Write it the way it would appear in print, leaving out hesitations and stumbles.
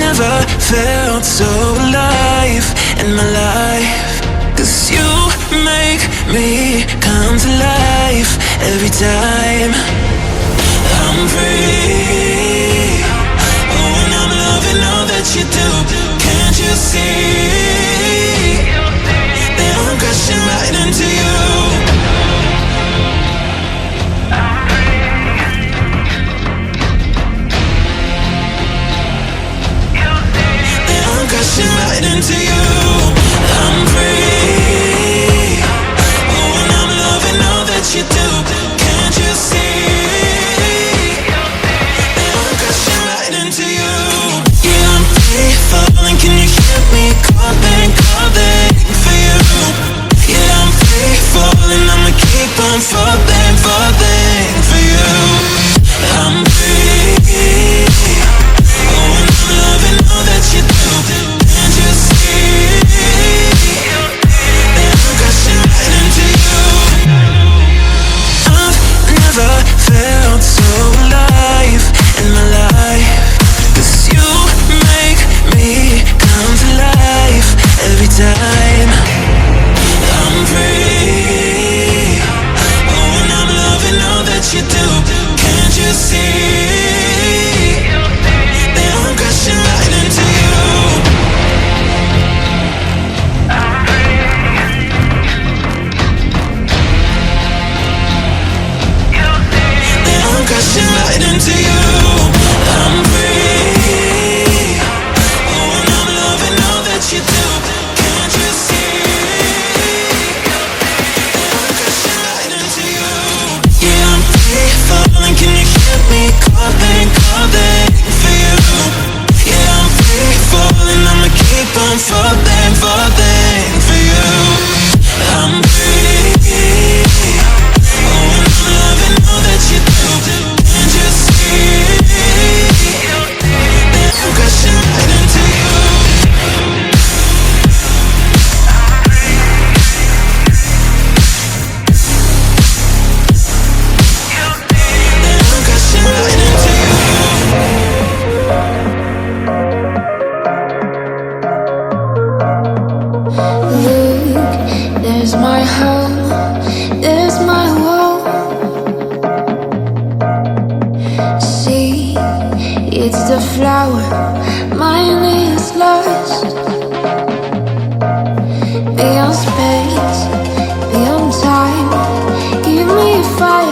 never felt so alive in my life. 'Cause you make me come to life every time I'm free. Oh, and I'm loving all that you do. Can't you see that I'm crashing right into you? Crashing right into you. I'm free. Oh, and I'm loving all that you do. Can't you see that I'm crashing right into you? Yeah, I'm free falling. Can you hear me calling, calling for you? Yeah, I'm free falling. I'ma keep on falling, falling for you. I'm free. Oh, and I'm loving all that you do. Can't you see that I'm crashing right into you? I've never felt so alive in my life. 'Cause you make me come to life every time I'm free. Oh, and I'm loving all that you do. Can't you see that I'm crashing right into you? That I'm crashing right into you. I'm free. Oh, and I'm loving all that you do. Can't you see that I'm crashing right into you? Yeah, I'm free falling. Can you hear me calling, calling for you? Yeah, I'm free falling. I'ma keep on falling, falling for you. I'm free. Oh, and I'm loving all that you do. Can't you see that I'm crashing right into you? That I'm crashing right into you. Look, there's my home, there's my wall. See, it's the flower, mine is lost. Beyond space, beyond time, give me fire.